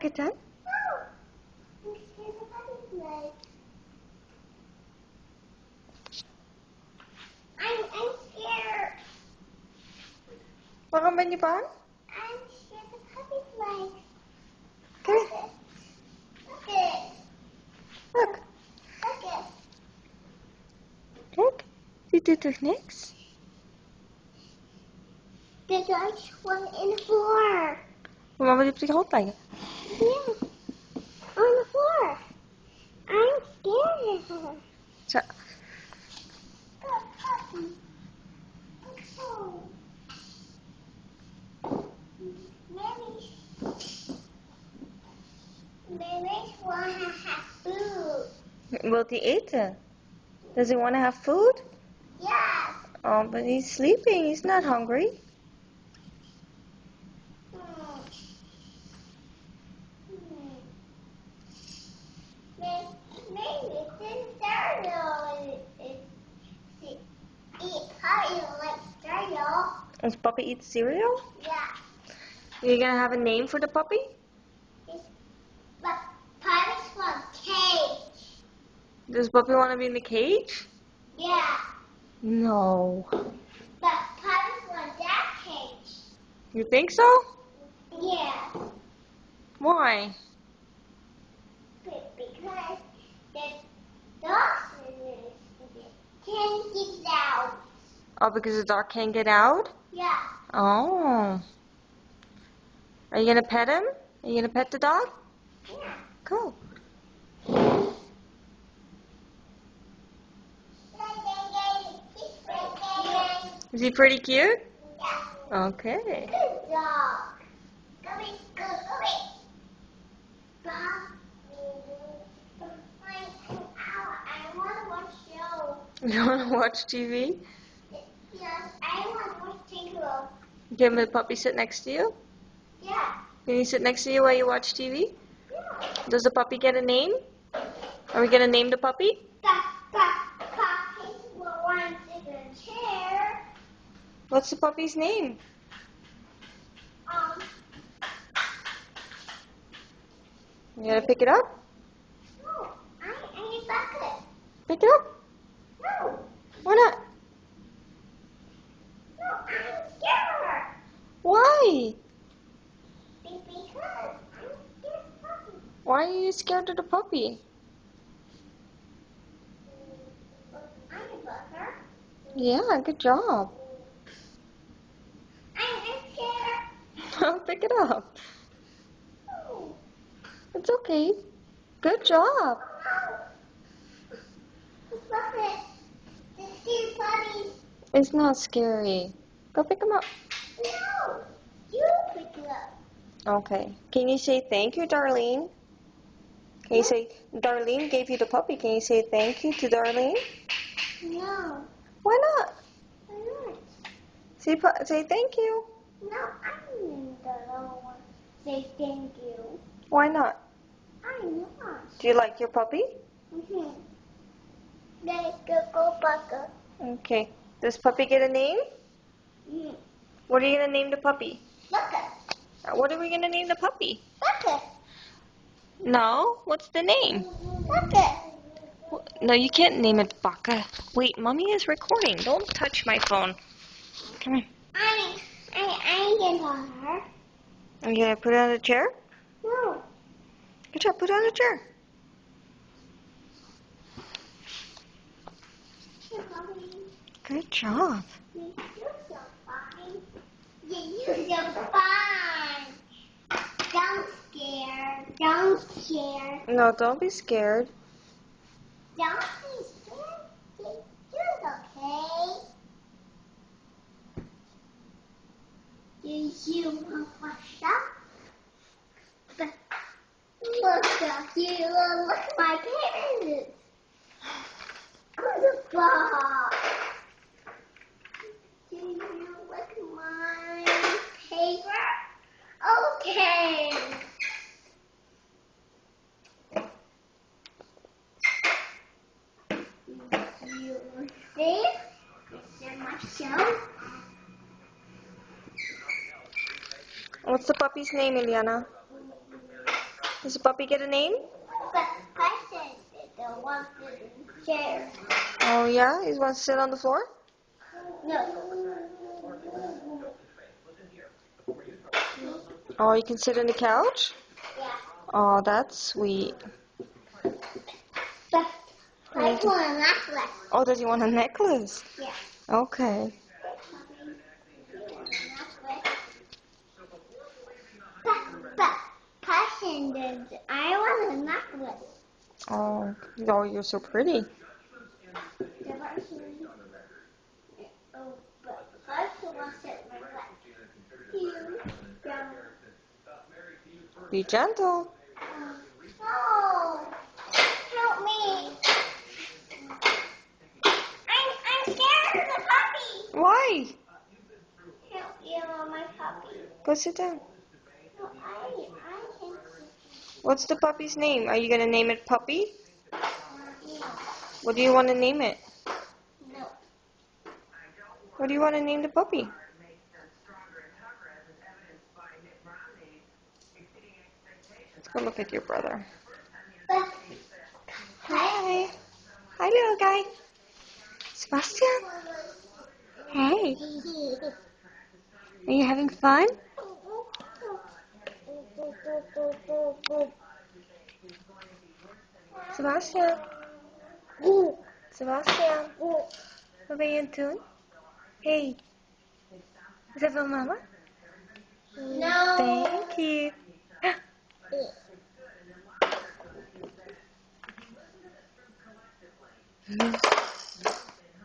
it done? No. I'm scared of puppy's legs. I'm scared. Waarom ben je bang? I'm scared of puppy's legs. Come here. Look at it. Look. Look at it. Kijk. Die doet toch niks? There's like one in the floor. Maar mama die op de grond leggen. Yeah. On the floor. I'm scared of her. Zo. Good puppy. Oh. Maybe want to have food. Wilt hij eten? Does he want to have food? Yes. Oh, but he's sleeping. He's not hungry. Maybe it's in cereal. Eat puppy like cereal. Does puppy eat cereal? Yeah. Are you gonna have a name for the puppy? But puppy's from cage. Does puppy want to be in the cage? Yeah. No. But puppy's from that cage. You think so? Yeah. Why? Because the dogs can't get out. Oh, because the dog can't get out? Yeah. Oh. Are you gonna pet him? Are you gonna pet the dog? Yeah. Cool. Is he pretty cute? Yeah. Okay. Good dog. Go away, go away. Dog. I want to watch show. You wanna watch TV? Yes, I want to watch Tinkerbell. Can the puppy sit next to you? Yeah. Can he sit next to you while you watch TV? Yeah. Does the puppy get a name? Are we gonna name the puppy? Puppy will want to sit in a chair. What's the puppy's name? You gotta pick it up? No, I need bucket. Pick it up? No, Why not? no, I'm scared. Why? Because I'm scared of puppy. Why are you scared of the puppy? I'm a bugger. Yeah, good job. I'm scared. Pick it up. No. It's okay. Good job. Oh, bucket. The two puppies. It's not scary. Go pick him up. No, you pick it up. Okay. Can you say thank you, Darlene? Can you say, Darlene gave you the puppy. Can you say thank you to Darlene? No, Why not? I'm not. Say thank you. No, I'm the one. Say thank you. Why not? I'm not. Do you like your puppy? Mm-hmm. Let's go bucket. Okay. Does puppy get a name? Mm. What are you gonna name the puppy? Bucket. What are we gonna name the puppy? Bucket. No. What's the name? Bucket. No, you can't name it Baka. Wait, Mommy is recording. Don't touch my phone. Come here. I get on her. Are you gonna put it on the chair? No. Good job. Put it on the chair. Good job. You're so fine. You're so fine. Don't scare. Don't scare. No, don't be scared. Don't be scared. You're okay. Do you want to wash up? Look at you. Look at my parents. Good box. Do you look at my paper? Okay. You see? This is my show. What's the puppy's name, Eliana? Does the puppy get a name? But I said that the one in the chair. Oh yeah? He wants to sit on the floor? No. Oh, you can sit on the couch? Yeah. Oh, that's sweet. But I want a necklace. Oh, does he want a necklace? Yeah. Okay. But passion did. I want a necklace. Oh, oh, you're so pretty. The version. Oh, but first I want to sit my leg. You down. Be gentle. No. Help me. I'm scared of the puppy. Why? Help you, my puppy. Go sit down. No, I can What's the puppy's name? Are you going to name it Puppy? no. What do you want to name it? No. What do you want to name the puppy? Let's go look at your brother. But Hi. Hi, little guy. Sebastian. Hey. Are you having fun? Sebastian. Sebastian. Wat ben je aan het doen? Hey. Is dat wel mama? No. Thank you.